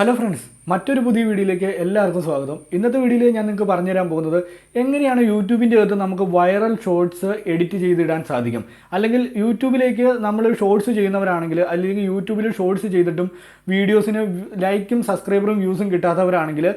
Hello friends, മറ്റൊരു പുതിയ വീഡിയോയിലേക്ക് എല്ലാവർക്കും സ്വാഗതം. ഇന്നത്തെ വീഡിയോയിൽ ഞാൻ നിങ്ങൾക്ക് പറഞ്ഞുതരാൻ പോകുന്നത് എങ്ങനെയാണ് യൂട്യൂബിൻ്റെ അകത്ത് നമുക്ക് വൈറൽ ഷോർട്സ് എഡിറ്റ് ചെയ്തിടാൻ സാധിക്കും. അല്ലെങ്കിൽ യൂട്യൂബിലേക്ക് നമ്മൾ ഷോർട്സ് ചെയ്യുന്നവരാണെങ്കിൽ, അല്ലെങ്കിൽ യൂട്യൂബിൽ ഷോർട്സ് ചെയ്തിട്ടും വീഡിയോസിന് ലൈക്കും സബ്സ്ക്രൈബറും വ്യൂസും കിട്ടാത്തവരാണെങ്കിൽ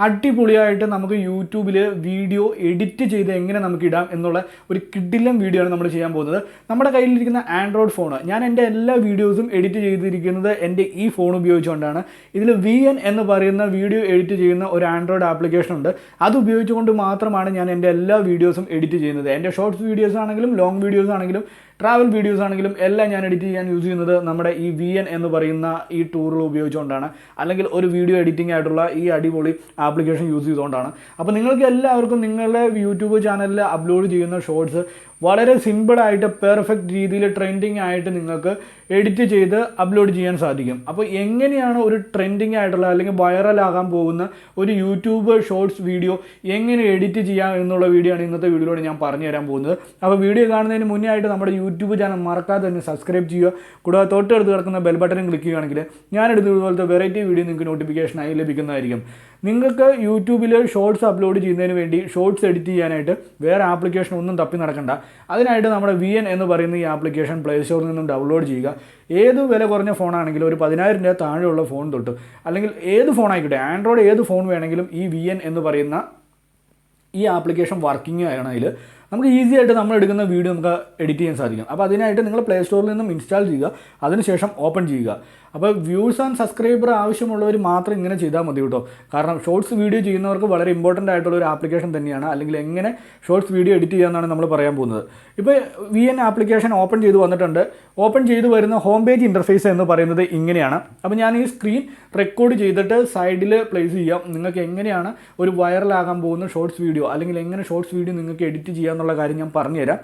അടിപൊളിയായിട്ട് നമുക്ക് യൂട്യൂബിൽ വീഡിയോ എഡിറ്റ് ചെയ്ത് എങ്ങനെ നമുക്ക് ഇടാം എന്നുള്ള ഒരു കിടിലൻ വീഡിയോ ആണ് നമ്മൾ ചെയ്യാൻ പോകുന്നത്. നമ്മുടെ കയ്യിലിരിക്കുന്ന ആൻഡ്രോയിഡ് ഫോൺ, ഞാൻ എൻ്റെ എല്ലാ വീഡിയോസും എഡിറ്റ് ചെയ്തിരിക്കുന്നത് എൻ്റെ ഈ ഫോൺ ഉപയോഗിച്ചുകൊണ്ടാണ്. ഇതിൽ VN എന്ന് പറയുന്ന വീഡിയോ എഡിറ്റ് ചെയ്യുന്ന ഒരു ആൻഡ്രോയിഡ് ആപ്ലിക്കേഷൻ ഉണ്ട്. അത് ഉപയോഗിച്ചുകൊണ്ട് മാത്രമാണ് ഞാൻ എൻ്റെ എല്ലാ വീഡിയോസും എഡിറ്റ് ചെയ്യുന്നത്. എൻ്റെ ഷോർട്സ് വീഡിയോസ് ആണെങ്കിലും ലോങ് വീഡിയോസ് ആണെങ്കിലും ട്രാവൽ വീഡിയോസ് ആണെങ്കിലും എല്ലാം ഞാൻ എഡിറ്റ് ചെയ്യാൻ യൂസ് ചെയ്യുന്നത് നമ്മുടെ ഈ VN എന്ന് പറയുന്ന ഈ ടൂൾ ഉപയോഗിച്ചുകൊണ്ടാണ്, അല്ലെങ്കിൽ ഒരു വീഡിയോ എഡിറ്റിംഗ് ആയിട്ടുള്ള ഈ അടിപൊളി ആപ്ലിക്കേഷൻ യൂസ് ചെയ്തുകൊണ്ടാണ്. അപ്പോൾ നിങ്ങൾക്ക് എല്ലാവർക്കും നിങ്ങളുടെ യൂട്യൂബ് ചാനലിൽ അപ്ലോഡ് ചെയ്യുന്ന ഷോർട്സ് വളരെ സിമ്പിളായിട്ട് പെർഫെക്റ്റ് രീതിയിൽ ട്രെൻഡിങ് ആയിട്ട് നിങ്ങൾക്ക് എഡിറ്റ് ചെയ്ത് അപ്ലോഡ് ചെയ്യാൻ സാധിക്കും. അപ്പോൾ എങ്ങനെയാണ് ഒരു ട്രെൻഡിങ് ആയിട്ടുള്ള അല്ലെങ്കിൽ വൈറലാകാൻ പോകുന്ന ഒരു യൂട്യൂബ് ഷോർട്സ് വീഡിയോ എങ്ങനെ എഡിറ്റ് ചെയ്യാം എന്നുള്ള വീഡിയോ ആണ് ഇന്നത്തെ വീഡിയോയിലൂടെ ഞാൻ പറഞ്ഞു തരാൻ പോകുന്നത്. അപ്പോൾ വീഡിയോ കാണുന്നതിന് മുന്നേ ആയിട്ട് നമ്മുടെ യൂട്യൂബ് ചാനൽ മറക്കാതെ തന്നെ സബ്സ്ക്രൈബ് ചെയ്യുക. കൂടാതെ തൊട്ടടുത്ത് കിടക്കുന്ന ബെൽ ബട്ടൺ ക്ലിക്ക് ചെയ്യുകയാണെങ്കിൽ ഞാനെടുത്തതുപോലത്തെ വെറൈറ്റി വീഡിയോ നിങ്ങൾക്ക് നോട്ടിഫിക്കേഷനായി ലഭിക്കുന്നതായിരിക്കും. നിങ്ങൾക്ക് യൂട്യൂബിൽ ഷോർട്സ് അപ്ലോഡ് ചെയ്യുന്നതിന് വേണ്ടി ഷോർട്സ് എഡിറ്റ് ചെയ്യാനായിട്ട് വേറെ ആപ്ലിക്കേഷൻ ഒന്നും തപ്പി നടക്കണ്ട. അതിനായിട്ട് നമ്മുടെ VN എന്ന് പറയുന്ന ഈ ആപ്ലിക്കേഷൻ പ്ലേ സ്റ്റോറിൽ നിന്നും ഡൗൺലോഡ് ചെയ്യുക. ഏത് വില കുറഞ്ഞ ഫോണാണെങ്കിലും ഒരു 10,000 രൂപ താഴെയുള്ള ഫോൺ തൊട്ട്, അല്ലെങ്കിൽ ഏത് ഫോൺ ആയിക്കോട്ടെ, ആൻഡ്രോയിഡ് ഏത് ഫോൺ വേണമെങ്കിലും ഈ VN എന്ന് പറയുന്ന ഈ ആപ്ലിക്കേഷൻ വർക്കിംഗ് ആണെങ്കിൽ നമുക്ക് ഈസി ആയിട്ട് നമ്മൾ എടുക്കുന്ന വീഡിയോ നമുക്ക് എഡിറ്റ് ചെയ്യാൻ സാധിക്കും. അപ്പോൾ അതിനായിട്ട് നിങ്ങൾ പ്ലേ സ്റ്റോറിൽ നിന്നും ഇൻസ്റ്റാൾ ചെയ്യുക, അതിനുശേഷം ഓപ്പൺ ചെയ്യുക. അപ്പോൾ വ്യൂസ് ആൻഡ് സബ്സ്ക്രൈബർ ആവശ്യമുള്ളവർ മാത്രം ഇങ്ങനെ ചെയ്താൽ മതി കേട്ടോ. കാരണം ഷോർട്സ് വീഡിയോ ചെയ്യുന്നവർക്ക് വളരെ ഇമ്പോർട്ടൻ്റ് ആയിട്ടുള്ള ഒരു ആപ്ലിക്കേഷൻ തന്നെയാണ്. അല്ലെങ്കിൽ എങ്ങനെ ഷോർട്സ് വീഡിയോ എഡിറ്റ് ചെയ്യാമെന്നാണ് നമ്മൾ പറയാൻ പോകുന്നത്. ഇപ്പോൾ VN ആപ്ലിക്കേഷൻ ഓപ്പൺ ചെയ്ത് വന്നിട്ടുണ്ട്. ഓപ്പൺ ചെയ്ത് വരുന്ന ഹോം പേജ് ഇൻ്റർഫേസ് എന്ന് പറയുന്നത് ഇങ്ങനെയാണ്. അപ്പോൾ ഞാൻ ഈ സ്ക്രീൻ റെക്കോർഡ് ചെയ്തിട്ട് സൈഡിൽ പ്ലേസ് ചെയ്യാം. നിങ്ങൾക്ക് എങ്ങനെയാണ് ഒരു വൈറലാകാൻ പോകുന്ന ഷോർട്സ് വീഡിയോ, അല്ലെങ്കിൽ എങ്ങനെ ഷോർട്സ് വീഡിയോ നിങ്ങൾക്ക് എഡിറ്റ് ചെയ്യാം എന്നുള്ള കാര്യം ഞാൻ പറഞ്ഞുതരാം.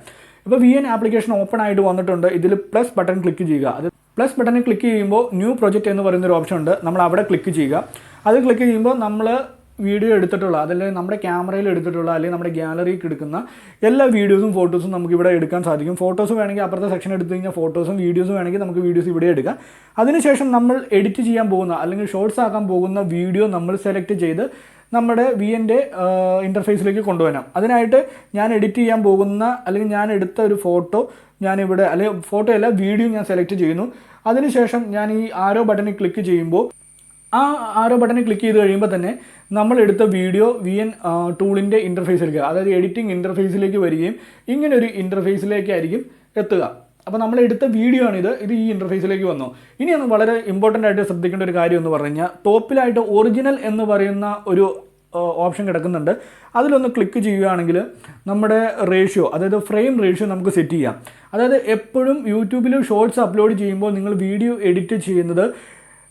ഇപ്പോൾ VN ആപ്ലിക്കേഷൻ ഓപ്പൺ ആയിട്ട് വന്നിട്ടുണ്ട്. ഇതിൽ പ്ലസ് ബട്ടൺ ക്ലിക്ക് ചെയ്യുക. അത് പ്ലസ് ബട്ടണിൽ ക്ലിക്ക് ചെയ്യുമ്പോൾ ന്യൂ പ്രൊജക്റ്റ് എന്ന് പറയുന്നൊരു ഓപ്ഷൻ ഉണ്ട്. നമ്മൾ അവിടെ ക്ലിക്ക് ചെയ്യുക. അത് ക്ലിക്ക് ചെയ്യുമ്പോൾ നമ്മൾ വീഡിയോ എടുത്തിട്ടുള്ള, അതല്ലെങ്കിൽ നമ്മുടെ ക്യാമറയിൽ എടുത്തിട്ടുള്ള, അല്ലെങ്കിൽ നമ്മുടെ ഗ്യാലറിക്ക് എടുക്കുന്ന എല്ലാ വീഡിയോസും ഫോട്ടോസും നമുക്ക് ഇവിടെ എടുക്കാൻ സാധിക്കും. ഫോട്ടോസ് വേണമെങ്കിൽ അപ്പുറത്തെ സെക്ഷൻ എടുത്തു കഴിഞ്ഞാൽ ഫോട്ടോസും, വീഡിയോസ് വേണമെങ്കിൽ നമുക്ക് വീഡിയോസ് ഇവിടെ എടുക്കാം. അതിനുശേഷം നമ്മൾ എഡിറ്റ് ചെയ്യാൻ പോകുന്ന, അല്ലെങ്കിൽ ഷോർട്സ് ആക്കാൻ പോകുന്ന വീഡിയോ നമ്മൾ സെലക്ട് ചെയ്ത് നമ്മുടെ VNൻ്റെ ഇൻ്റർഫേസിലേക്ക് കൊണ്ടുവരാം. അതിനായിട്ട് ഞാൻ എഡിറ്റ് ചെയ്യാൻ പോകുന്ന, അല്ലെങ്കിൽ ഞാൻ എടുത്ത ഒരു ഫോട്ടോ ഞാനിവിടെ, അല്ലെങ്കിൽ ഫോട്ടോ അല്ല വീഡിയോ ഞാൻ സെലക്ട് ചെയ്യുന്നു. അതിനുശേഷം ഞാൻ ഈ ആരോ ബട്ടണിൽ ക്ലിക്ക് ചെയ്യുമ്പോൾ, ആ ആരോ ബട്ടണിൽ ക്ലിക്ക് ചെയ്ത് കഴിയുമ്പോൾ തന്നെ നമ്മൾ എടുത്ത വീഡിയോ VN ടൂളിൻ്റെ ഇൻ്റർഫേസിലേക്ക്, അതായത് എഡിറ്റിംഗ് ഇൻ്റർഫേസിലേക്ക് വരികയും ഇങ്ങനെ ഒരു ഇൻ്റർഫേസിലേക്കായിരിക്കും എത്തുക. അപ്പോൾ നമ്മൾ എടുത്ത വീഡിയോ ആണിത്. ഇത് ഈ ഇൻ്റർഫേസിലേക്ക് വന്നു. ഇനിയൊന്ന് വളരെ ഇമ്പോർട്ടൻ്റ് ആയിട്ട് ശ്രദ്ധിക്കേണ്ട ഒരു കാര്യം എന്ന് പറഞ്ഞു കഴിഞ്ഞാൽ, ടോപ്പിലായിട്ട് ഒറിജിനൽ എന്ന് പറയുന്ന ഒരു ഓപ്ഷൻ കിടക്കുന്നുണ്ട്. അതിലൊന്ന് ക്ലിക്ക് ചെയ്യുകയാണെങ്കിൽ നമ്മുടെ റേഷ്യോ, അതായത് ഫ്രെയിം റേഷ്യോ നമുക്ക് സെറ്റ് ചെയ്യാം. അതായത് എപ്പോഴും യൂട്യൂബിൽ ഷോർട്സ് അപ്ലോഡ് ചെയ്യുമ്പോൾ നിങ്ങൾ വീഡിയോ എഡിറ്റ് ചെയ്യുന്നത്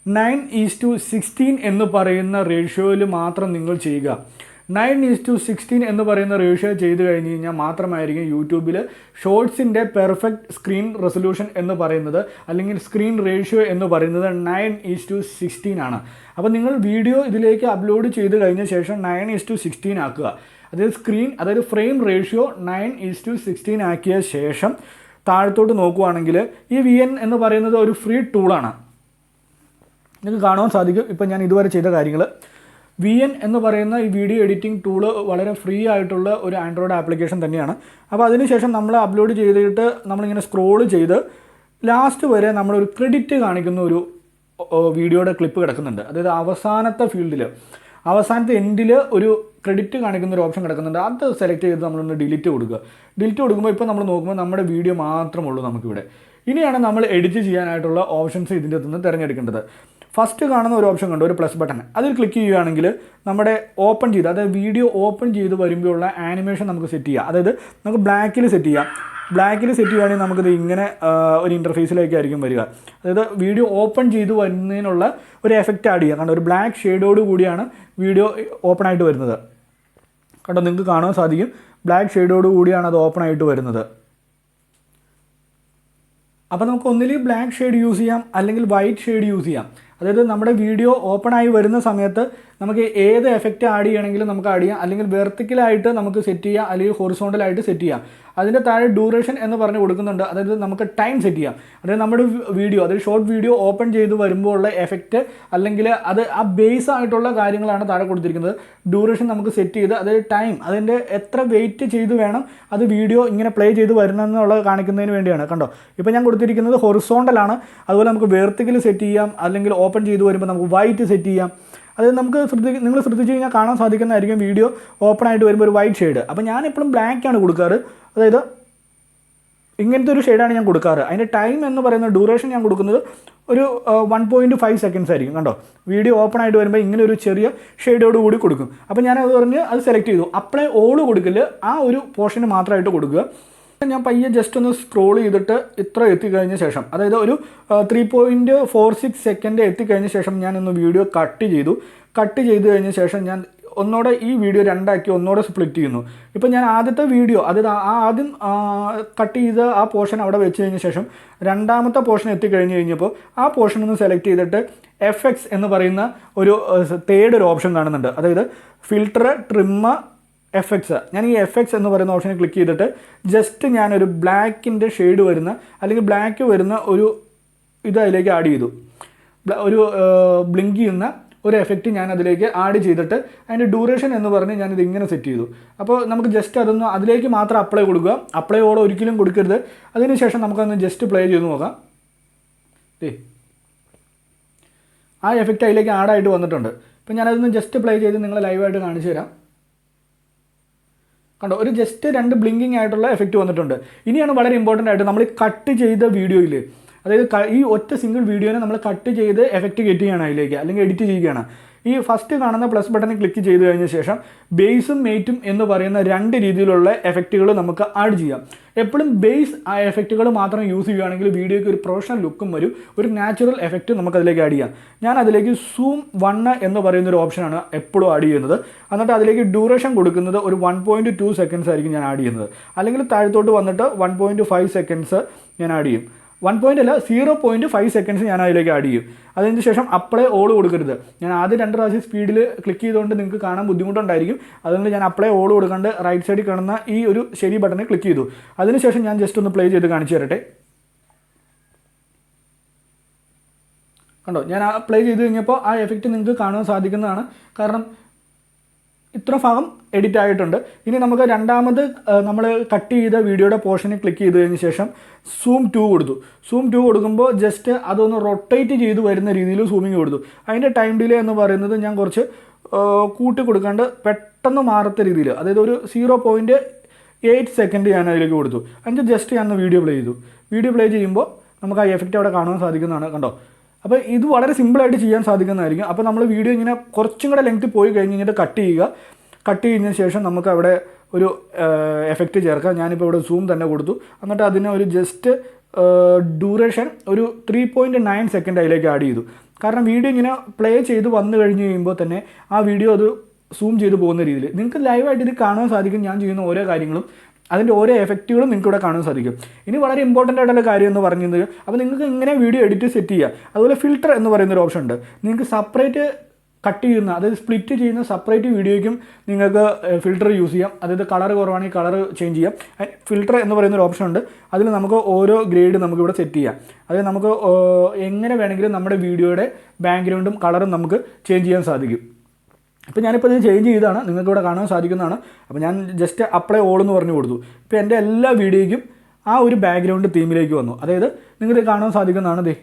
9:16 എന്ന് പറയുന്ന റേഷ്യോയിൽ മാത്രം നിങ്ങൾ ചെയ്യുക. 9:16 എന്ന് പറയുന്ന റേഷ്യോ ചെയ്ത് കഴിഞ്ഞ് കഴിഞ്ഞാൽ മാത്രമായിരിക്കും യൂട്യൂബിൽ ഷോർട്സിൻ്റെ പെർഫെക്റ്റ് സ്ക്രീൻ റെസൊല്യൂഷൻ എന്ന് പറയുന്നത്, അല്ലെങ്കിൽ സ്ക്രീൻ റേഷ്യോ എന്ന് പറയുന്നത് 9:16 ആണ്. അപ്പോൾ നിങ്ങൾ വീഡിയോ ഇതിലേക്ക് അപ്ലോഡ് ചെയ്ത് കഴിഞ്ഞ ശേഷം 9:16 ആക്കുക. അതായത് ഫ്രെയിം റേഷ്യോ 9:16 ആക്കിയ ശേഷം താഴത്തോട്ട് നോക്കുകയാണെങ്കിൽ ഈ VN എന്ന് പറയുന്നത് ഒരു ഫ്രീ ടൂളാണ്. നിങ്ങൾക്ക് കാണാൻ സാധിക്കും. ഇപ്പോൾ ഞാൻ ഇതുവരെ ചെയ്ത കാര്യങ്ങൾ, VN എന്ന് പറയുന്ന ഈ വീഡിയോ എഡിറ്റിംഗ് ടൂള് വളരെ ഫ്രീ ആയിട്ടുള്ള ഒരു ആൻഡ്രോയിഡ് ആപ്ലിക്കേഷൻ തന്നെയാണ്. അപ്പോൾ അതിനുശേഷം നമ്മൾ അപ്ലോഡ് ചെയ്തിട്ട് നമ്മളിങ്ങനെ സ്ക്രോൾ ചെയ്ത് ലാസ്റ്റ് വരെ നമ്മളൊരു ക്രെഡിറ്റ് കാണിക്കുന്ന ഒരു വീഡിയോയുടെ ക്ലിപ്പ് കിടക്കുന്നുണ്ട്. അതായത് അവസാനത്തെ ഫീൽഡിൽ, അവസാനത്തെ എൻഡിൽ ഒരു ക്രെഡിറ്റ് കാണിക്കുന്ന ഒരു ഓപ്ഷൻ കിടക്കുന്നുണ്ട്. അത് സെലക്ട് ചെയ്ത് നമ്മളൊന്ന് ഡിലീറ്റ് കൊടുക്കുക. ഡിലീറ്റ് കൊടുക്കുമ്പോൾ ഇപ്പോൾ നമ്മൾ നോക്കുമ്പോൾ നമ്മുടെ വീഡിയോ മാത്രമുള്ളൂ നമുക്കിവിടെ. ഇനിയാണ് നമ്മൾ എഡിറ്റ് ചെയ്യാനായിട്ടുള്ള ഓപ്ഷൻസ് ഇതിൻ്റെ അകത്ത് നിന്ന് തിരഞ്ഞെടുക്കേണ്ടത്. ഫസ്റ്റ് കാണുന്ന ഒരു ഓപ്ഷൻ കണ്ടു, ഒരു പ്ലസ് ബട്ടൺ. അതിൽ ക്ലിക്ക് ചെയ്യുകയാണെങ്കിൽ നമ്മുടെ ഓപ്പൺ ചെയ്ത്, അതായത് വീഡിയോ ഓപ്പൺ ചെയ്ത് വരുമ്പോഴുള്ള ആനിമേഷൻ നമുക്ക് സെറ്റ് ചെയ്യാം. അതായത് നമുക്ക് ബ്ലാക്കിൽ സെറ്റ് ചെയ്യാം. ബ്ലാക്കിൽ സെറ്റ് ചെയ്യുകയാണെങ്കിൽ നമുക്കിത് ഇങ്ങനെ ഒരു ഇൻ്റർഫേസിലേക്കായിരിക്കും വരിക. അതായത് വീഡിയോ ഓപ്പൺ ചെയ്ത് വരുന്നതിനുള്ള ഒരു എഫക്റ്റ് ആഡ് ചെയ്യാം. കാരണം ഒരു ബ്ലാക്ക് ഷെയ്ഡോട് കൂടിയാണ് വീഡിയോ ഓപ്പൺ ആയിട്ട് വരുന്നത്. കണ്ടോ, നിങ്ങൾക്ക് കാണാൻ സാധിക്കും. ബ്ലാക്ക് ഷെയ്ഡോട് കൂടിയാണ് അത് ഓപ്പൺ ആയിട്ട് വരുന്നത്. അപ്പോൾ നമുക്ക് ഒന്നിൽ ബ്ലാക്ക് ഷെയ്ഡ് യൂസ് ചെയ്യാം, അല്ലെങ്കിൽ വൈറ്റ് ഷെയ്ഡ് യൂസ് ചെയ്യാം. അതായത് നമ്മുടെ വീഡിയോ ഓപ്പൺ ആയി വരുന്ന സമയത്ത് നമുക്ക് ഏത് എഫക്റ്റ് ആഡ് ചെയ്യണമെങ്കിലും നമുക്ക് ആഡ് ചെയ്യാം. അല്ലെങ്കിൽ വെർട്ടിക്കലായിട്ട് നമുക്ക് സെറ്റ് ചെയ്യാം, അല്ലെങ്കിൽ ഹൊറിസോണ്ടലായിട്ട് സെറ്റ് ചെയ്യാം. അതിൻ്റെ താഴെ ഡ്യൂറേഷൻ എന്ന് പറഞ്ഞ് കൊടുക്കുന്നുണ്ട്. അതായത് നമുക്ക് ടൈം സെറ്റ് ചെയ്യാം. അതായത് നമ്മുടെ വീഡിയോ, അതായത് ഷോർട്ട് വീഡിയോ ഓപ്പൺ ചെയ്ത് വരുമ്പോൾ ഉള്ള എഫക്റ്റ് അല്ലെങ്കിൽ അത് ആ ബേസ് ആയിട്ടുള്ള കാര്യങ്ങളാണ് താഴെ കൊടുത്തിരിക്കുന്നത്. ഡ്യൂറേഷൻ നമുക്ക് സെറ്റ് ചെയ്ത്, അതായത് ടൈം, അതിൻ്റെ എത്ര വെയിറ്റ് ചെയ്ത് വേണം അത് വീഡിയോ ഇങ്ങനെ പ്ലേ ചെയ്ത് വരണമെന്നുള്ളത് കാണിക്കുന്നതിന് വേണ്ടിയാണ്. കണ്ടോ, ഇപ്പോൾ ഞാൻ കൊടുത്തിരിക്കുന്നത് ഹൊറിസോണ്ടലാണ്. അതുപോലെ നമുക്ക് വെർട്ടിക്കൽ സെറ്റ് ചെയ്യാം, അല്ലെങ്കിൽ ഓപ്പൺ ചെയ്ത് വരുമ്പോൾ നമുക്ക് വൈറ്റ് സെറ്റ് ചെയ്യാം. അത് നമുക്ക് നിങ്ങൾ ശ്രദ്ധിച്ച് കഴിഞ്ഞാൽ കാണാൻ സാധിക്കുന്നതായിരിക്കും വീഡിയോ ഓപ്പൺ ആയിട്ട് വരുമ്പോൾ ഒരു വൈറ്റ് ഷെയ്ഡ്. അപ്പോൾ ഞാൻ എപ്പോഴും ബ്ലാക്കാണ് കൊടുക്കാറ്. അതായത് ഇങ്ങനത്തെ ഒരു ഷെയ്ഡാണ് ഞാൻ കൊടുക്കാറ്. അതിൻ്റെ ടൈം എന്ന് പറയുന്ന ഡ്യൂറേഷൻ ഞാൻ കൊടുക്കുന്നത് ഒരു 1.5 സെക്കൻഡ്സ് ആയിരിക്കും. കണ്ടോ, വീഡിയോ ഓപ്പൺ ആയിട്ട് വരുമ്പോൾ ഇങ്ങനെ ഒരു ചെറിയ ഷെയ്ഡോട് കൂടി കൊടുക്കും. അപ്പോൾ ഞാൻ അത് പറഞ്ഞ് അത് സെലക്ട് ചെയ്തു. അപ്ലൈ ഓൾ കൊടുക്കല് ആ ഒരു പോർഷന് മാത്രമായിട്ട് കൊടുക്കുക. ഞാൻ പയ്യെ ജസ്റ്റ് ഒന്ന് സ്ക്രോൾ ചെയ്തിട്ട് ഇത്ര എത്തിക്കഴിഞ്ഞ ശേഷം, അതായത് ഒരു 3.46 സെക്കൻഡ് എത്തിക്കഴിഞ്ഞ ശേഷം ഞാനൊന്ന് വീഡിയോ കട്ട് ചെയ്ത് കഴിഞ്ഞ ശേഷം ഞാൻ ഒന്നുകൂടെ ഈ വീഡിയോ രണ്ടാക്കി ഒന്നുകൂടെ സ്പ്ലിറ്റ് ചെയ്യുന്നു. ഇപ്പോൾ ഞാൻ ആദ്യത്തെ വീഡിയോ, അതായത് ആദ്യം കട്ട് ചെയ്ത് ആ പോർഷൻ അവിടെ വെച്ച് കഴിഞ്ഞ ശേഷം രണ്ടാമത്തെ പോർഷൻ എത്തിക്കഴിഞ്ഞ് കഴിഞ്ഞപ്പോൾ ആ പോർഷൻ ഒന്ന് സെലക്ട് ചെയ്തിട്ട് FX എന്ന് പറയുന്ന ഒരു തേർഡ് ഒരു ഓപ്ഷൻ കാണുന്നുണ്ട്. അതായത് ഫിൽട്ടർ, ട്രിമ്മ, FX. ഞാൻ ഈ FX എന്ന് പറയുന്ന ഓപ്ഷനെ ക്ലിക്ക് ചെയ്തിട്ട് ജസ്റ്റ് ഞാനൊരു ബ്ലാക്കിൻ്റെ ഷെയ്ഡ് വരുന്ന അല്ലെങ്കിൽ ബ്ലാക്ക് വരുന്ന ഒരു ഇത് അതിലേക്ക് ആഡ് ചെയ്തു. ഒരു ബ്ലിങ്ക് ചെയ്യുന്ന ഒരു എഫക്റ്റ് ഞാൻ അതിലേക്ക് ആഡ് ചെയ്തിട്ട് അതിൻ്റെ ഡ്യൂറേഷൻ എന്ന് പറഞ്ഞ് ഞാനിത് ഇങ്ങനെ സെറ്റ് ചെയ്തു. അപ്പോൾ നമുക്ക് ജസ്റ്റ് അതൊന്ന് അതിലേക്ക് മാത്രം അപ്ലൈ കൊടുക്കുക. അപ്ലൈ ഓടെ ഒരിക്കലും കൊടുക്കരുത്. അതിനുശേഷം നമുക്കൊന്ന് ജസ്റ്റ് പ്ലേ ചെയ്ത് നോക്കാം. ആ എഫക്റ്റ് അതിലേക്ക് ആഡായിട്ട് വന്നിട്ടുണ്ട്. ഇപ്പോൾ ഞാനതൊന്ന് ജസ്റ്റ് പ്ലേ ചെയ്ത് നിങ്ങളെ ലൈവായിട്ട് കാണിച്ചു തരാം. കണ്ടോ, ഒരു ജസ്റ്റ് 2 ബ്ലിങ്കിങ് ആയിട്ടുള്ള എഫക്റ്റ് വന്നിട്ടുണ്ട്. ഇനിയാണ് വളരെ ഇമ്പോർട്ടൻ്റ് ആയിട്ട് നമ്മൾ കട്ട് ചെയ്ത വീഡിയോയിൽ, അതായത് ഈ ഒറ്റ സിംഗിൾ വീഡിയോനെ നമ്മൾ കട്ട് ചെയ്ത് എഫക്റ്റ് കയറ്റി ചെയ്യുകയാണ് അതിലേക്ക്, അല്ലെങ്കിൽ എഡിറ്റ് ചെയ്യുകയാണ്. ഈ ഫസ്റ്റ് കാണുന്ന പ്ലസ് ബട്ടണിൽ ക്ലിക്ക് ചെയ്ത് കഴിഞ്ഞ ശേഷം ബേസും മേറ്റും എന്ന് പറയുന്ന 2 രീതിയിലുള്ള എഫക്റ്റുകൾ നമുക്ക് ആഡ് ചെയ്യാം. എപ്പോഴും ബേസ് ആ എഫക്റ്റുകൾ മാത്രം യൂസ് ചെയ്യുകയാണെങ്കിൽ വീഡിയോയ്ക്ക് ഒരു പ്രൊഫഷണൽ ലുക്കും വരും, ഒരു നാച്ചുറൽ എഫക്റ്റ് നമുക്ക് അതിലേക്ക് ആഡ് ചെയ്യാം. ഞാൻ അതിലേക്ക് സൂം 1 എന്ന് പറയുന്നൊരു ഓപ്ഷനാണ് എപ്പോഴും ആഡ് ചെയ്യുന്നത്. എന്നിട്ട് അതിലേക്ക് ഡ്യൂറേഷൻ കൊടുക്കുന്നത് ഒരു 1.2 സെക്കൻഡ്സ് ആയിരിക്കും ഞാൻ ആഡ് ചെയ്യുന്നത്. അല്ലെങ്കിൽ താഴത്തോട്ട് വന്നിട്ട് 1.5 സെക്കൻഡ്സ് ഞാൻ ആഡ് ചെയ്യും. 0.5 സെക്കൻഡ്സ് ഞാൻ അതിലേക്ക് ആഡ് ചെയ്യും. അതിന് ശേഷം അപ്ലൈ ഓൾ കൊടുക്കരുത്. ഞാൻ ആദ്യം 2 പ്രാവശ്യം സ്പീഡിൽ ക്ലിക്ക് ചെയ്തുകൊണ്ട് നിങ്ങൾക്ക് കാണാൻ ബുദ്ധിമുട്ടുണ്ടായിരിക്കും. അതുകൊണ്ട് ഞാൻ അപ്ലൈ ഓൾ കൊടുക്കാണ്ട് റൈറ്റ് സൈഡിൽ കാണുന്ന ഈ ഒരു ശരി ബട്ടണിൽ ക്ലിക്ക് ചെയ്തു. അതിനുശേഷം ഞാൻ ജസ്റ്റ് ഒന്ന് പ്ലേ ചെയ്ത് കാണിച്ചു തരട്ടെ. കണ്ടോ, ഞാൻ ആ പ്ലേ ചെയ്ത് കഴിഞ്ഞപ്പോൾ ആ എഫക്റ്റ് നിങ്ങൾക്ക് കാണാൻ സാധിക്കുന്നതാണ്. കാരണം ഇത്ര ഭാഗം എഡിറ്റ് ആയിട്ടുണ്ട്. ഇനി നമുക്ക് രണ്ടാമത് നമ്മൾ കട്ട് ചെയ്ത വീഡിയോയുടെ പോർഷനിൽ ക്ലിക്ക് ചെയ്ത് കഴിഞ്ഞ ശേഷം സൂം 2 കൊടുത്തു. സൂം 2 കൊടുക്കുമ്പോൾ ജസ്റ്റ് അതൊന്ന് റൊട്ടേറ്റ് ചെയ്ത് വരുന്ന രീതിയിൽ സൂമിങ് കൊടുത്തു. അതിൻ്റെ ടൈം ഡിലേ എന്ന് പറയുന്നത് ഞാൻ കുറച്ച് കൂട്ടി കൊടുക്കാണ്ട് പെട്ടെന്ന് മാറത്ത രീതിയിൽ, അതായത് ഒരു 0.8 സെക്കൻഡ് ഞാൻ അതിലേക്ക് കൊടുത്തു. അതിൻ്റെ ജസ്റ്റ് ഞാൻ വീഡിയോ പ്ലേ ചെയ്തു. വീഡിയോ പ്ലേ ചെയ്യുമ്പോൾ നമുക്ക് ആ എഫക്റ്റ് അവിടെ കാണാൻ സാധിക്കുന്നതാണ്. കണ്ടോ, അപ്പോൾ ഇത് വളരെ സിമ്പിളായിട്ട് ചെയ്യാൻ സാധിക്കുന്നതായിരിക്കും. അപ്പോൾ നമ്മൾ വീഡിയോ ഇങ്ങനെ കുറച്ചും കൂടെ ലെങ്ത് പോയി കഴിഞ്ഞിട്ട് കട്ട് ചെയ്യുക. കട്ട് ചെയ്തതിന് ശേഷം നമുക്ക് അവിടെ ഒരു എഫക്റ്റ് ചേർക്കാം. ഞാനിപ്പോൾ ഇവിടെ സൂം തന്നെ കൊടുത്തു. എന്നിട്ട് അതിന് ഒരു ജസ്റ്റ് ഡ്യൂറേഷൻ ഒരു 3.9 സെക്കൻഡ് അതിലേക്ക് ആഡ് ചെയ്തു. കാരണം വീഡിയോ ഇങ്ങനെ പ്ലേ ചെയ്ത് വന്നു കഴിഞ്ഞ് കഴിയുമ്പോൾ തന്നെ ആ വീഡിയോ അത് സൂം ചെയ്ത് പോകുന്ന രീതിയിൽ നിങ്ങൾക്ക് ലൈവായിട്ട് ഇത് കാണാൻ സാധിക്കും. ഞാൻ ചെയ്യുന്ന ഓരോ കാര്യങ്ങളും അതിൻ്റെ ഓരോ എഫക്റ്റുകളും നിങ്ങൾക്ക് ഇവിടെ കാണാൻ സാധിക്കും. ഇനി വളരെ ഇമ്പോർട്ടൻ്റ് ആയിട്ടുള്ള കാര്യം എന്ന് പറയുന്നത്, അപ്പോൾ നിങ്ങൾക്ക് ഇങ്ങനെ വീഡിയോ എഡിറ്റ് സെറ്റ് ചെയ്യാം. അതുപോലെ ഫിൽട്ടർ എന്ന് പറയുന്നൊരു ഓപ്ഷൻ ഉണ്ട്. നിങ്ങൾക്ക് സെപ്പറേറ്റ് കട്ട് ചെയ്യുന്ന, അതായത് സ്പ്ലിറ്റ് ചെയ്യുന്ന സെപ്പറേറ്റ് വീഡിയോയ്ക്കും നിങ്ങൾക്ക് ഫിൽട്ടർ യൂസ് ചെയ്യാം. അതായത് കളർ കുറവാണെങ്കിൽ കളർ ചേഞ്ച് ചെയ്യാം. ഫിൽട്ടർ എന്ന് പറയുന്നൊരു ഓപ്ഷൻ ഉണ്ട്. അതിൽ നമുക്ക് ഓരോ ഗ്രേഡ് നമുക്കിവിടെ സെറ്റ് ചെയ്യാം. അതായത് നമുക്ക് എങ്ങനെ വേണമെങ്കിലും നമ്മുടെ വീഡിയോയുടെ ബാക്ക്ഗ്രൗണ്ടും കളറും നമുക്ക് ചേഞ്ച് ചെയ്യാൻ സാധിക്കും. ഇപ്പോൾ ഞാനിപ്പോൾ ഇത് ചേഞ്ച് ചെയ്താണ്, നിങ്ങൾക്ക് ഇവിടെ കാണാൻ സാധിക്കുന്നതാണ്. അപ്പോൾ ഞാൻ ജസ്റ്റ് അപ്ലൈ ഓൾ എന്ന് പറഞ്ഞു കൊടുത്തു. ഇപ്പോൾ എൻ്റെ എല്ലാ വീഡിയോയ്ക്കും ആ ഒരു ബാക്ക്ഗ്രൗണ്ട് തീമിലേക്ക് വന്നു. അതായത് നിങ്ങൾക്ക് കാണാൻ സാധിക്കുന്നതാണ്.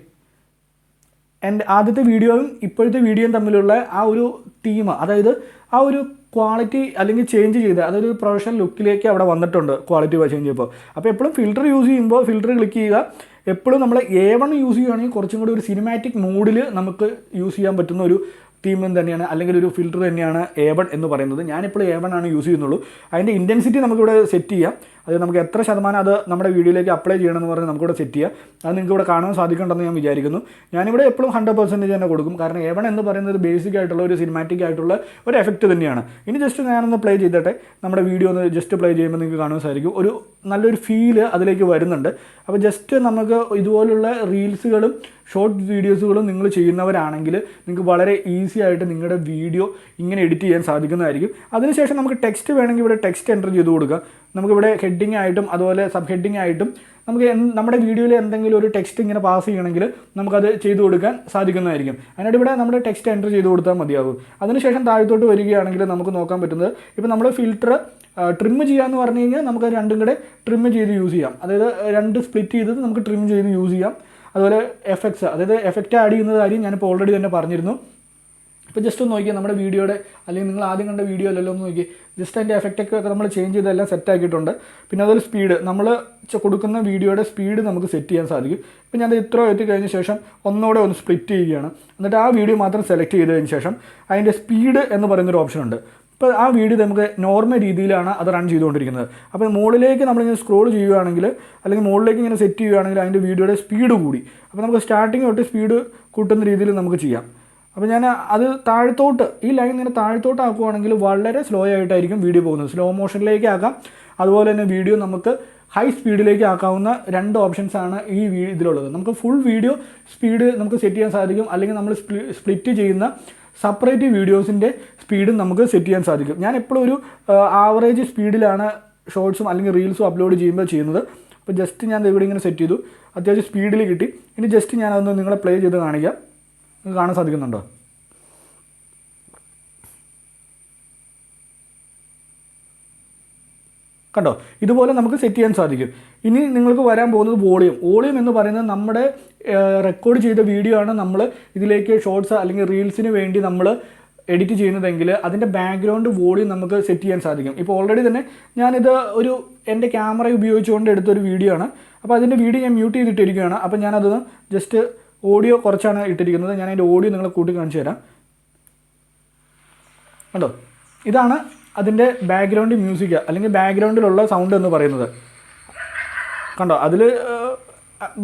എൻ്റെ ആദ്യത്തെ വീഡിയോയും ഇപ്പോഴത്തെ വീഡിയോയും തമ്മിലുള്ള ആ ഒരു തീം, അതായത് ആ ഒരു ക്വാളിറ്റി അല്ലെങ്കിൽ ചേഞ്ച് ചെയ്ത് അതൊരു പ്രൊഫഷണൽ ലുക്കിലേക്ക് അവിടെ വന്നിട്ടുണ്ട് ക്വാളിറ്റി ചേഞ്ച് ചെയ്യുമ്പോൾ. അപ്പോൾ എപ്പോഴും ഫിൽറ്റർ യൂസ് ചെയ്യുമ്പോൾ ഫിൽറ്റർ ക്ലിക്ക് ചെയ്യുക. എപ്പോഴും നമ്മൾ A1 യൂസ് ചെയ്യുകയാണെങ്കിൽ കുറച്ചും കൂടി ഒരു സിനിമാറ്റിക് മൂഡിൽ നമുക്ക് യൂസ് ചെയ്യാൻ പറ്റുന്ന ഒരു തീം തന്നെയാണ്, അല്ലെങ്കിൽ ഒരു ഫിൽറ്റർ തന്നെയാണ് A1 എന്ന് പറയുന്നത്. ഞാനിപ്പോൾ A1 ആണ് യൂസ് ചെയ്യുന്നുള്ളൂ. അതിൻ്റെ ഇൻറ്റൻസിറ്റി നമുക്കിവിടെ സെറ്റ് ചെയ്യാം. അത് നമുക്ക് എത്ര ശതമാനം അത് നമ്മുടെ വീഡിയോയിലേക്ക് അപ്ലൈ ചെയ്യണമെന്ന് പറഞ്ഞ് നമുക്കിവിടെ സെറ്റ് ചെയ്യാം. അത് നിങ്ങൾക്ക് ഇവിടെ കാണാൻ സാധിക്കുന്നുണ്ടെന്ന് ഞാൻ വിചാരിക്കുന്നു. ഞാനിവിടെ എപ്പോഴും 100% തന്നെ കൊടുക്കും. കാരണം A1 എന്ന് പറയുന്നത് ബേസിക് ആയിട്ടുള്ള ഒരു സിനിമാറ്റിക് ആയിട്ടുള്ള ഒരു എഫക്റ്റ് തന്നെയാണ്. ഇനി ജസ്റ്റ് ഞാനൊന്ന് പ്ലേ ചെയ്തിട്ടെ. നമ്മുടെ വീഡിയോ ഒന്ന് ജസ്റ്റ് പ്ലേ ചെയ്യുമ്പോൾ നിങ്ങൾക്ക് കാണാൻ സാധിക്കും ഒരു നല്ലൊരു ഫീല് അതിലേക്ക് വരുന്നുണ്ട്. അപ്പോൾ ജസ്റ്റ് നമുക്ക് ഇതുപോലുള്ള റീൽസുകളും ഷോർട്ട് വീഡിയോസുകളും നിങ്ങൾ ചെയ്യുന്നവരാണെങ്കിൽ നിങ്ങൾക്ക് വളരെ ഈസി ആയിട്ട് നിങ്ങളുടെ വീഡിയോ ഇങ്ങനെ എഡിറ്റ് ചെയ്യാൻ സാധിക്കുന്നതായിരിക്കും. അതിനുശേഷം നമുക്ക് ടെക്സ്റ്റ് വേണമെങ്കിൽ ഇവിടെ ടെക്സ്റ്റ് എൻ്റർ ചെയ്ത് കൊടുക്കാം. നമുക്കിവിടെ ഹെഡിങ് ആയിട്ടും അതുപോലെ സബ് ഹെഡിങ് ആയിട്ടും നമുക്ക് നമ്മുടെ വീഡിയോയിൽ എന്തെങ്കിലും ഒരു ടെക്സ്റ്റ് ഇങ്ങനെ പാസ് ചെയ്യണമെങ്കിൽ നമുക്കത് ചെയ്തു കൊടുക്കാൻ സാധിക്കുന്നതായിരിക്കും. അതിനായിട്ട് ഇവിടെ നമ്മുടെ ടെക്സ്റ്റ് എൻ്റർ ചെയ്ത് കൊടുത്താൽ മതിയാകും. അതിനുശേഷം താഴത്തോട്ട് വരികയാണെങ്കിൽ നമുക്ക് നോക്കാൻ പറ്റുന്നത് ഇപ്പോൾ നമ്മൾ ഫിൽറ്റർ ട്രിം ചെയ്യാമെന്ന് പറഞ്ഞു കഴിഞ്ഞാൽ നമുക്ക് രണ്ടും കൂടെ ട്രിം ചെയ്ത് യൂസ് ചെയ്യാം. അതായത് രണ്ട് സ്പ്ലിറ്റ് ചെയ്ത് നമുക്ക് ട്രിം ചെയ്ത് യൂസ് ചെയ്യാം. അതുപോലെ എഫക്ട്സ്, അതായത് എഫക്റ്റ് ആഡ് ചെയ്യുന്നത് കാര്യം ഞാനിപ്പോൾ ഓൾറെഡി തന്നെ പറഞ്ഞിരുന്നു. ഇപ്പോൾ ജസ്റ്റ് ഒന്ന് നോക്കിയാൽ നമ്മുടെ വീഡിയോയുടെ, അല്ലെങ്കിൽ നിങ്ങൾ ആദ്യം കണ്ട വീഡിയോ അല്ലല്ലോ ഒന്ന് നോക്കി, ജസ്റ്റ് അതിൻ്റെ എഫക്റ്റൊക്കെ നമ്മൾ ചേഞ്ച് ചെയ്തെല്ലാം സെറ്റ് ആക്കിയിട്ടുണ്ട്. പിന്നെ അതുപോലെ സ്പീഡ്, നമ്മൾ കൊടുക്കുന്ന വീഡിയോയുടെ സ്പീഡ് നമുക്ക് സെറ്റ് ചെയ്യാൻ സാധിക്കും. ഇപ്പോൾ ഞാൻ ഇത്ര എത്തി കഴിഞ്ഞ ശേഷം ഒന്നുകൂടെ ഒന്ന് സ്പ്ലിറ്റ് ചെയ്യുകയാണ്. എന്നിട്ട് ആ വീഡിയോ മാത്രം സെലക്ട് ചെയ്തതിന് ശേഷം അതിൻ്റെ സ്പീഡ് എന്ന് പറയുന്നൊരു ഓപ്ഷൻ ഉണ്ട്. ഇപ്പോൾ ആ വീഡിയോ നമുക്ക് നോർമൽ രീതിയിലാണ് അത് റൺ ചെയ്തുകൊണ്ടിരിക്കുന്നത്. അപ്പോൾ മുകളിലേക്ക് നമ്മളിങ്ങനെ സ്ക്രോൾ ചെയ്യുകയാണെങ്കിൽ, അല്ലെങ്കിൽ മുകളിലേക്ക് ഇങ്ങനെ സെറ്റ് ചെയ്യുകയാണെങ്കിൽ അതിൻ്റെ വീഡിയോയുടെ സ്പീഡ് കൂടി. അപ്പോൾ നമുക്ക് സ്റ്റാർട്ടിങ് തൊട്ട് സ്പീഡ് കൂട്ടുന്ന രീതിയിൽ നമുക്ക് ചെയ്യാം. അപ്പോൾ ഞാൻ അത് താഴത്തോട്ട്, ഈ ലൈൻ ഇങ്ങനെ താഴത്തോട്ട് ആക്കുകയാണെങ്കിൽ വളരെ സ്ലോ ആയിട്ടായിരിക്കും വീഡിയോ പോകുന്നത്. സ്ലോ മോഷനിലേക്ക് ആക്കാം. അതുപോലെ തന്നെ വീഡിയോ നമുക്ക് ഹൈ സ്പീഡിലേക്ക് ആക്കാവുന്ന രണ്ട് ഓപ്ഷൻസാണ് ഈ ഇതിലുള്ളത്. നമുക്ക് ഫുൾ വീഡിയോ സ്പീഡ് നമുക്ക് സെറ്റ് ചെയ്യാൻ സാധിക്കും. അല്ലെങ്കിൽ നമ്മൾ സ്പ്ലിറ്റ് ചെയ്യുന്ന സെപ്പറേറ്റ് വീഡിയോസിൻ്റെ സ്പീഡും നമുക്ക് സെറ്റ് ചെയ്യാൻ സാധിക്കും. ഞാൻ എപ്പോഴും ഒരു ആവറേജ് സ്പീഡിലാണ് ഷോർട്സും അല്ലെങ്കിൽ റീൽസും അപ്ലോഡ് ചെയ്യുമ്പോൾ ചെയ്യുന്നത്. അപ്പോൾ ജസ്റ്റ് ഞാൻ ഇവിടെ ഇങ്ങനെ സെറ്റ് ചെയ്തു, അത്യാവശ്യം സ്പീഡിൽ കിട്ടി. ഇനി ജസ്റ്റ് ഞാനതൊന്ന് നിങ്ങളെ പ്ലേ ചെയ്ത് കാണിക്കാം. നിങ്ങൾക്ക് കാണാൻ സാധിക്കുന്നുണ്ടോ? കണ്ടോ? ഇതുപോലെ നമുക്ക് സെറ്റ് ചെയ്യാൻ സാധിക്കും. ഇനി നിങ്ങൾക്ക് വരാൻ പോകുന്നത് വോളിയം എന്ന് പറയുന്നത് നമ്മുടെ റെക്കോർഡ് ചെയ്ത വീഡിയോ ആണ് നമ്മൾ ഇതിലേക്ക് ഷോർട്സ് അല്ലെങ്കിൽ റീൽസിന് വേണ്ടി നമ്മൾ എഡിറ്റ് ചെയ്യുന്നതെങ്കിൽ അതിൻ്റെ ബാക്ക്ഗ്രൗണ്ട് വോളിയം നമുക്ക് സെറ്റ് ചെയ്യാൻ സാധിക്കും. ഇപ്പോൾ ഓൾറെഡി തന്നെ ഞാനിത് എൻ്റെ ക്യാമറ ഉപയോഗിച്ചുകൊണ്ട് എടുത്തൊരു വീഡിയോ ആണ്. അപ്പോൾ അതിൻ്റെ വീഡിയോ ഞാൻ മ്യൂട്ട് ചെയ്തിട്ടിരിക്കുകയാണ്. അപ്പോൾ ഞാനത് ജസ്റ്റ് ഓഡിയോ കുറച്ചാണ് ഇട്ടിരിക്കുന്നത്. ഞാൻ അതിൻ്റെ ഓഡിയോ നിങ്ങളെ കൂട്ടി കാണിച്ചു തരാം. കണ്ടോ? ഇതാണ് അതിൻ്റെ ബാക്ക്ഗ്രൗണ്ട് മ്യൂസിക് അല്ലെങ്കിൽ ബാക്ക്ഗ്രൗണ്ടിലുള്ള സൗണ്ട് എന്ന് പറയുന്നത്. കണ്ടോ? അതിൽ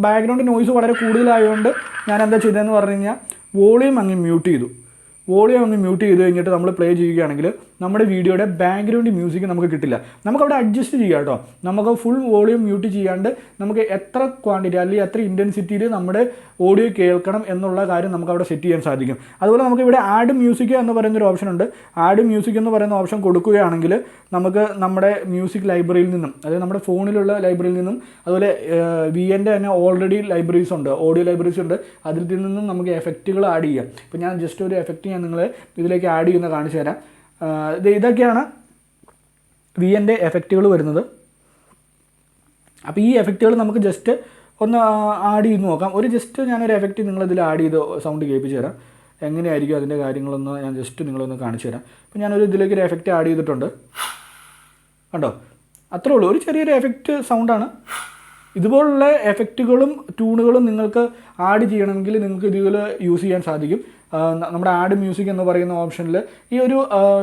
ബാക്ക്ഗ്രൗണ്ട് നോയ്സ് വളരെ കൂടുതലായതുകൊണ്ട് ഞാൻ എന്താ ചെയ്തതെന്ന് പറഞ്ഞു കഴിഞ്ഞാൽ വോളിയം അങ്ങ് മ്യൂട്ട് ചെയ്തു. കഴിഞ്ഞിട്ട് നമ്മൾ പ്ലേ ചെയ്യുകയാണെങ്കിൽ നമ്മുടെ വീഡിയോയുടെ ബാക്ക്ഗ്രൗണ്ട് മ്യൂസിക് നമുക്ക് കിട്ടില്ല. നമുക്കവിടെ അഡ്ജസ്റ്റ് ചെയ്യാം കേട്ടോ. നമുക്ക് ഫുൾ വോളിയം മ്യൂട്ട് ചെയ്യാണ്ട് നമുക്ക് എത്ര ക്വാണ്ടിറ്റി അല്ലെങ്കിൽ എത്ര ഇൻറ്റൻസിറ്റിയിൽ നമ്മുടെ ഓഡിയോ കേൾക്കണം എന്നുള്ള കാര്യം നമുക്ക് അവിടെ സെറ്റ് ചെയ്യാൻ സാധിക്കും. അതുപോലെ നമുക്ക് ഇവിടെ ആഡ് മ്യൂസിക് എന്ന് പറയുന്നൊരു ഓപ്ഷൻ ഉണ്ട്. ആഡ് മ്യൂസിക് എന്ന് പറയുന്ന ഓപ്ഷൻ കൊടുക്കുകയാണെങ്കിൽ നമുക്ക് നമ്മുടെ മ്യൂസിക് ലൈബ്രറിയിൽ നിന്നും, അതായത് നമ്മുടെ ഫോണിലുള്ള ലൈബ്രറിയിൽ നിന്നും, അതുപോലെ VNൻ്റെ തന്നെ ഓൾറെഡി ലൈബ്രറീസ് ഉണ്ട്, ഓഡിയോ ലൈബ്രറീസ് ഉണ്ട്. അതിൽ നിന്നും നമുക്ക് എഫക്റ്റുകൾ ആഡ് ചെയ്യാം. ഇപ്പോൾ ഞാൻ ജസ്റ്റ് ഒരു എഫക്റ്റ് ഞാൻ നിങ്ങളെ ഇതിലേക്ക് ആഡ് ചെയ്യുന്ന കാണിച്ചു തരാം. ഇതൊക്കെയാണ് VNൻ്റെ എഫക്റ്റുകൾ വരുന്നത്. അപ്പോൾ ഈ എഫക്റ്റുകൾ നമുക്ക് ജസ്റ്റ് ഒന്ന് ആഡ് ചെയ്ത് നോക്കാം. ഞാനൊരു എഫക്റ്റ് നിങ്ങളിതിൽ ആഡ് ചെയ്ത് സൗണ്ട് കേൾപ്പിച്ച് തരാം. എങ്ങനെയായിരിക്കും അതിൻ്റെ കാര്യങ്ങളൊന്ന് ഞാൻ ജസ്റ്റ് നിങ്ങളൊന്ന് കാണിച്ചു തരാം. അപ്പോൾ ഞാനൊരു ഇതിലേക്ക് ഒരു എഫക്റ്റ് ആഡ് ചെയ്തിട്ടുണ്ട്. കണ്ടോ? അത്രേ ഉള്ളൂ, ഒരു ചെറിയൊരു എഫക്റ്റ് സൗണ്ടാണ്. ഇതുപോലുള്ള എഫക്റ്റുകളും ട്യൂണുകളും നിങ്ങൾക്ക് ആഡ് ചെയ്യണമെങ്കിൽ നിങ്ങൾക്ക് ഇതിൽ യൂസ് ചെയ്യാൻ സാധിക്കും. നമ്മുടെ ആഡ് മ്യൂസിക് എന്ന് പറയുന്ന ഓപ്ഷനിൽ ഈ ഒരു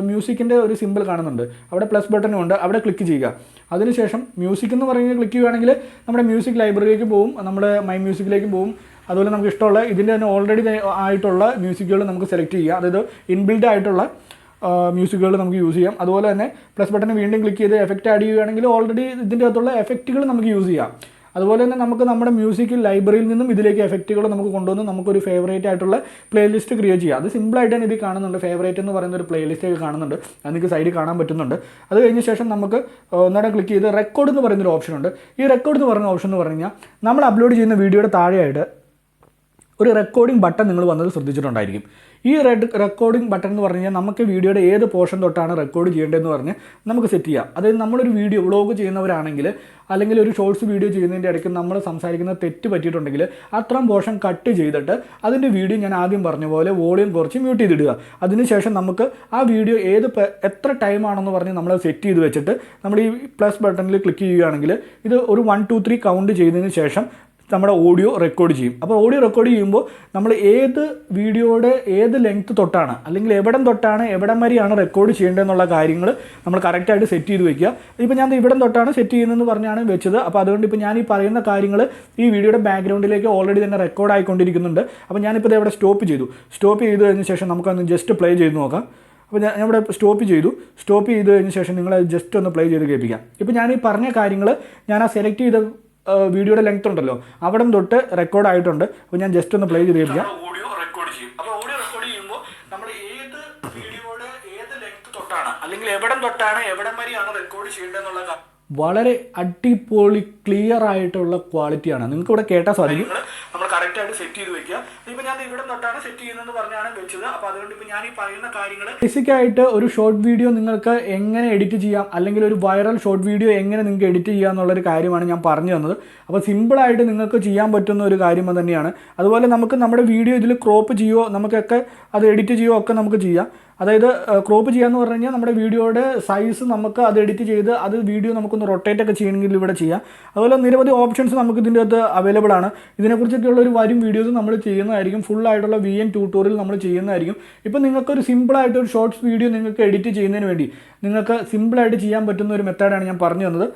മ്യൂസിക്കിൻ്റെ ഒരു സിമ്പിൾ കാണുന്നുണ്ട്. അവിടെ പ്ലസ് ബട്ടനും ഉണ്ട്, അവിടെ ക്ലിക്ക് ചെയ്യുക. അതിനുശേഷം മ്യൂസിക് എന്ന് പറയുന്നത് ക്ലിക്ക് ചെയ്യുകയാണെങ്കിൽ നമ്മുടെ മ്യൂസിക് ലൈബ്രറിയിലേക്ക് പോകും, നമ്മുടെ മൈ മ്യൂസിക്കിലേക്ക് പോകും. അതുപോലെ നമുക്ക് ഇഷ്ടമുള്ള ഇതിൻ്റെ തന്നെ ഓൾറെഡി ആയിട്ടുള്ള മ്യൂസിക്കുകൾ നമുക്ക് സെലക്ട് ചെയ്യാം. അതായത് ഇൻബിൽഡ് ആയിട്ടുള്ള മ്യൂസിക്കുകൾ നമുക്ക് യൂസ് ചെയ്യാം. അതുപോലെ തന്നെ പ്ലസ് ബട്ടൺ വീണ്ടും ക്ലിക്ക് ചെയ്ത് എഫക്റ്റ് ആഡ് ചെയ്യുകയാണെങ്കിൽ ഓൾറെഡി ഇതിൻ്റെ അകത്തുള്ള എഫക്റ്റുകൾ നമുക്ക് യൂസ് ചെയ്യാം. അതുപോലെ തന്നെ നമുക്ക് നമ്മുടെ മ്യൂസിക് ലൈബ്രറിയിൽ നിന്നും ഇതിലേക്ക് എഫക്റ്റുകൾ നമുക്ക് കൊണ്ടുവന്ന് നമുക്കൊരു ഫേവറേറ്റ് ആയിട്ടുള്ള പ്ലേലിസ്റ്റ് ക്രിയേറ്റ് ചെയ്യാം. അത് സിമ്പിളായിട്ട് തന്നെ ഇതിൽ കാണുന്നുണ്ട്. ഫേവറേറ്റ് എന്ന് പറയുന്ന ഒരു പ്ലേലിസ്റ്റ് ഒക്കെ കാണുന്നുണ്ട്. അത് നിങ്ങൾക്ക് സൈഡിൽ കാണാൻ പറ്റുന്നുണ്ട്. അത് കഴിഞ്ഞ ശേഷം നമുക്ക് ഒന്നുകൂടെ ക്ലിക്ക് ചെയ്ത് റെക്കോർഡ് എന്ന് പറയുന്നൊരു ഓപ്ഷൻ ഉണ്ട്. ഈ റെക്കോർഡ് എന്ന് പറയുന്ന ഓപ്ഷൻ എന്ന് പറഞ്ഞു കഴിഞ്ഞാൽ നമ്മൾ അപ്ലോഡ് ചെയ്യുന്ന വീഡിയോയുടെ താഴെയായിട്ട് ഒരു റെക്കോർഡിംഗ് ബട്ടൺ നിങ്ങൾ വന്നത് ശ്രദ്ധിച്ചിട്ടുണ്ടായിരിക്കും. ഈ റെക്കോർഡിംഗ് ബട്ടൺ എന്ന് പറഞ്ഞു കഴിഞ്ഞാൽ നമുക്ക് വീഡിയോയുടെ ഏത് പോർഷൻ തൊട്ടാണ് റെക്കോർഡ് ചെയ്യേണ്ടതെന്ന് പറഞ്ഞ് നമുക്ക് സെറ്റ് ചെയ്യാം. അതായത് നമ്മളൊരു വീഡിയോ വ്ളോഗ് ചെയ്യുന്നവരാണെങ്കിൽ അല്ലെങ്കിൽ ഒരു ഷോർട്സ് വീഡിയോ ചെയ്യുന്നതിൻ്റെ ഇടയ്ക്ക് നമ്മൾ സംസാരിക്കുന്ന തെറ്റ് പറ്റിയിട്ടുണ്ടെങ്കിൽ അത്രയും പോർഷൻ കട്ട് ചെയ്തിട്ട് അതിൻ്റെ വീഡിയോ ഞാൻ ആദ്യം പറഞ്ഞ പോലെ വോളിയം കുറച്ച് മ്യൂട്ട് ചെയ്തിടുക. അതിനുശേഷം നമുക്ക് ആ വീഡിയോ എത്ര ടൈമാണെന്ന് പറഞ്ഞ് നമ്മൾ സെറ്റ് ചെയ്ത് വെച്ചിട്ട് നമ്മൾ ഈ പ്ലസ് ബട്ടണിൽ ക്ലിക്ക് ചെയ്യുകയാണെങ്കിൽ ഇത് ഒരു 1 2 3 കൗണ്ട് ചെയ്തതിന് ശേഷം നമ്മുടെ ഓഡിയോ റെക്കോർഡ് ചെയ്യും. അപ്പോൾ ഓഡിയോ റെക്കോർഡ് ചെയ്യുമ്പോൾ നമ്മൾ ഏത് വീഡിയോയുടെ ഏത് ലെങ്ത് തൊട്ടാണ് അല്ലെങ്കിൽ എവിടം തൊട്ടാണ് എവിടം വരെയാണ് റെക്കോർഡ് ചെയ്യേണ്ടതെന്നുള്ള കാര്യങ്ങൾ നമ്മൾ കറക്റ്റായിട്ട് സെറ്റ് ചെയ്ത് വയ്ക്കുക. ഇപ്പോൾ ഞാൻ ഇവിടം തൊട്ടാണ് സെറ്റ് ചെയ്യുന്നതെന്ന് പറഞ്ഞാണ് വെച്ചത്. അപ്പോൾ അതുകൊണ്ട് ഇപ്പോൾ ഞാൻ ഈ പറയുന്ന കാര്യങ്ങൾ ഈ വീഡിയോയുടെ ബാക്ക്ഗ്രൗണ്ടിലേക്ക് ഓൾറെഡി തന്നെ റെക്കോർഡ് ആയിക്കൊണ്ടിരിക്കുന്നുണ്ട്. അപ്പോൾ ഞാനിപ്പോൾ ഇത് ഇവിടെ സ്റ്റോപ്പ് ചെയ്ത് കഴിഞ്ഞ ശേഷം നമുക്കൊന്ന് ജസ്റ്റ് പ്ലേ ചെയ്ത് നോക്കാം. അപ്പോൾ ഞാൻ ഇവിടെ സ്റ്റോപ്പ് ചെയ്ത് കഴിഞ്ഞ ശേഷം നിങ്ങൾ ജസ്റ്റ് ഒന്ന് പ്ലേ ചെയ്ത് കേൾപ്പിക്കാം. ഇപ്പോൾ ഞാൻ ഈ പറഞ്ഞ കാര്യങ്ങൾ ഞാൻ ആ സെലക്ട് ചെയ്ത വീഡിയോയുടെ ലെങ്ത് ഉണ്ടല്ലോ അവിടെ തൊട്ട് റെക്കോർഡ് ആയിട്ടുണ്ട്. അപ്പോൾ ഞാൻ ജസ്റ്റ് ഒന്ന് പ്ലേ ചെയ്ത് കേൾപ്പിക്കാം. ഓഡിയോ റെക്കോർഡ് ചെയ്യും. അപ്പോൾ ഓഡിയോ റെക്കോർഡ് ചെയ്യുമ്പോൾ നമ്മൾ ഏത് വീഡിയോയുടെ ഏത് ലെങ്ത് തൊട്ടാണ് അല്ലെങ്കിൽ എവിടം തൊട്ടാണ് എവിടം വരെയാണ് റെക്കോർഡ് ചെയ്യേണ്ടതെന്നുള്ള വളരെ അടിപൊളി ക്ലിയർ ആയിട്ടുള്ള ക്വാളിറ്റിയാണ്. നിങ്ങൾക്ക് ഇവിടെ കേട്ടാൽ സാധിക്കും. നമ്മൾ കറക്റ്റായിട്ട് സെറ്റ് ചെയ്ത് വെക്കുക. ഇപ്പോൾ ഞാൻ ഇവിടെ തൊട്ടാണ് സെറ്റ് ചെയ്യുന്നതെന്ന് പറഞ്ഞാണ് വെച്ചത്. അപ്പോൾ അതുകൊണ്ട് ഇപ്പോൾ ഞാൻ ഈ പറയുന്ന കാര്യങ്ങൾ ബേസിക്കായിട്ട് ഒരു ഷോർട്ട് വീഡിയോ നിങ്ങൾക്ക് എങ്ങനെ എഡിറ്റ് ചെയ്യാം, അല്ലെങ്കിൽ ഒരു വൈറൽ ഷോർട്ട് വീഡിയോ എങ്ങനെ നിങ്ങൾക്ക് എഡിറ്റ് ചെയ്യുക എന്നുള്ളൊരു കാര്യമാണ് ഞാൻ പറഞ്ഞു തന്നത്. അപ്പോൾ സിമ്പിളായിട്ട് നിങ്ങൾക്ക് ചെയ്യാൻ പറ്റുന്ന ഒരു കാര്യം തന്നെയാണ്. അതുപോലെ നമുക്ക് നമ്മുടെ വീഡിയോ ഇതിൽ ക്രോപ്പ് ചെയ്യുമോ, നമുക്കൊക്കെ അത് എഡിറ്റ് ചെയ്യുമോ ഒക്കെ നമുക്ക് ചെയ്യാം. അതായത് ക്രോപ്പ് ചെയ്യാന്ന് പറഞ്ഞു കഴിഞ്ഞാൽ നമ്മുടെ വീഡിയോയുടെ സൈസ് നമുക്ക് അത് എഡിറ്റ് ചെയ്ത് അത് വീഡിയോ നമുക്കൊന്ന് റൊട്ടേറ്റ് ഒക്കെ ചെയ്യണമെങ്കിൽ ഇവിടെ ചെയ്യാം. അതുപോലെ നിരവധി ഓപ്ഷൻസ് നമുക്ക് ഇതിൻ്റെ അകത്ത് അവൈലബിൾ ആണ്. ഇതിനെക്കുറിച്ചൊക്കെയുള്ള ഒരു വരും വീഡിയോസ് നമ്മൾ ചെയ്യുന്നതായിരിക്കും. ഫുള്ളായിട്ടുള്ള VN ട്യൂട്ടോറിയൽ നമ്മൾ ചെയ്യുന്നതായിരിക്കും. ഇപ്പോൾ നിങ്ങൾക്കൊരു സിമ്പിളായിട്ടൊരു ഷോർട്സ് വീഡിയോ നിങ്ങൾക്ക് എഡിറ്റ് ചെയ്യുന്നതിന് വേണ്ടി നിങ്ങൾക്ക് സിമ്പിളായിട്ട് ചെയ്യാൻ പറ്റുന്ന ഒരു മെത്തേഡാണ് ഞാൻ പറഞ്ഞു തന്നത്.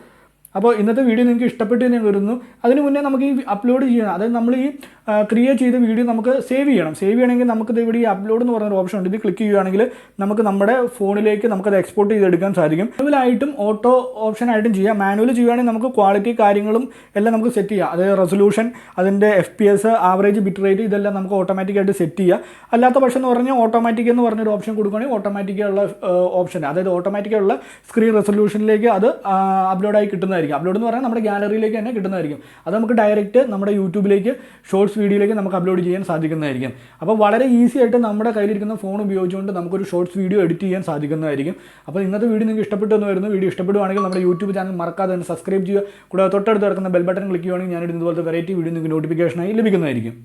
അപ്പോൾ ഇന്നത്തെ വീഡിയോ നിങ്ങൾക്ക് ഇഷ്ടപ്പെട്ടു എന്ന് ഞാൻ കരുതുന്നു. അതിന് മുന്നേ നമുക്ക് ഈ അപ്ലോഡ് ചെയ്യണം, അതായത് നമ്മൾ ഈ ക്രിയേറ്റ് ചെയ്ത വീഡിയോ നമുക്ക് സേവ് ചെയ്യണം. സേവ് ചെയ്യണമെങ്കിൽ നമുക്കിത് ഇവിടെ ഈ അപ്ലോഡ് എന്ന് പറഞ്ഞൊരു ഓപ്ഷൻ ഉണ്ട്. ഇത് ക്ലിക്ക് ചെയ്യുകയാണെങ്കിൽ നമുക്ക് നമ്മുടെ ഫോണിലേക്ക് നമുക്കത് എക്സ്പോർട്ട് ചെയ്തെടുക്കാൻ സാധിക്കും. മാനുവലായിട്ടും ഓട്ടോ ഓപ്ഷനായിട്ടും ചെയ്യാം. മാനുവൽ ചെയ്യുകയാണെങ്കിൽ നമുക്ക് ക്വാളിറ്റി കാര്യങ്ങളും എല്ലാം നമുക്ക് സെറ്റ് ചെയ്യാം. അതായത് റെസൊല്യൂഷൻ, അതിൻ്റെ FPS, ആവറേജ് ബിറ്റ് റേറ്റ്, ഇതെല്ലാം നമുക്ക് ഓട്ടോമാറ്റിക്കായിട്ട് സെറ്റ് ചെയ്യാം. അല്ലാത്ത പക്ഷം എന്ന് പറഞ്ഞാൽ ഓട്ടോമാറ്റിക് എന്ന് പറഞ്ഞൊരു ഓപ്ഷൻ കൊടുക്കുകയാണെങ്കിൽ ഓട്ടോമാറ്റിക്കുള്ള ഓപ്ഷൻ, അതായത് ഓട്ടോമാറ്റിക്കുള്ള സ്ക്രീൻ റെസൊല്യൂഷനിലേക്ക് അത് അപ്ലോഡായി കിട്ടുന്നതായിരിക്കും. അപ്ലോഡ് എന്ന് പറഞ്ഞാൽ നമ്മുടെ ഗാലറിയിലേക്ക് തന്നെ കിട്ടുന്നതായിരിക്കും. അത് നമുക്ക് ഡയറക്റ്റ് നമ്മുടെ യൂട്യൂബിലേക്ക് ഷോർട്സ് വീഡിയോയിലേക്ക് നമുക്ക് അപ്ലോഡ് ചെയ്യാൻ സാധിക്കുന്നതായിരിക്കും. അപ്പോൾ വളരെ ഈസി ആയിട്ട് നമ്മുടെ കയ്യിലിരിക്കുന്ന ഫോൺ ഉപയോഗിച്ചുകൊണ്ട് നമുക്കൊരു ഷോർട്സ് വീഡിയോ എഡിറ്റ് ചെയ്യാൻ സാധിക്കുന്നതായിരിക്കും. അപ്പോൾ ഇന്നത്തെ വീഡിയോ നിങ്ങൾക്ക് ഇഷ്ടപ്പെട്ടു എന്ന് വരുന്നു. വീഡിയോ ഇഷ്ടപ്പെടുവാണെങ്കിൽ നമ്മുടെ യൂട്യൂബ് ചാനൽ മറക്കാതെ തന്നെ സബ്സ്ക്രൈബ് ചെയ്യുക. കൂടാതെ തൊട്ടടുത്ത് കിടക്കുന്ന ബെൽ ബട്ടൺ ക്ലിക്ക് ചെയ്യുകയാണെങ്കിൽ ഞാനിടുന്ന ഇതുപോലത്തെ വെറൈറ്റി വീഡിയോ നിങ്ങൾക്ക് നോട്ടിഫിക്കേഷനായി ലഭിക്കുന്നതായിരിക്കും.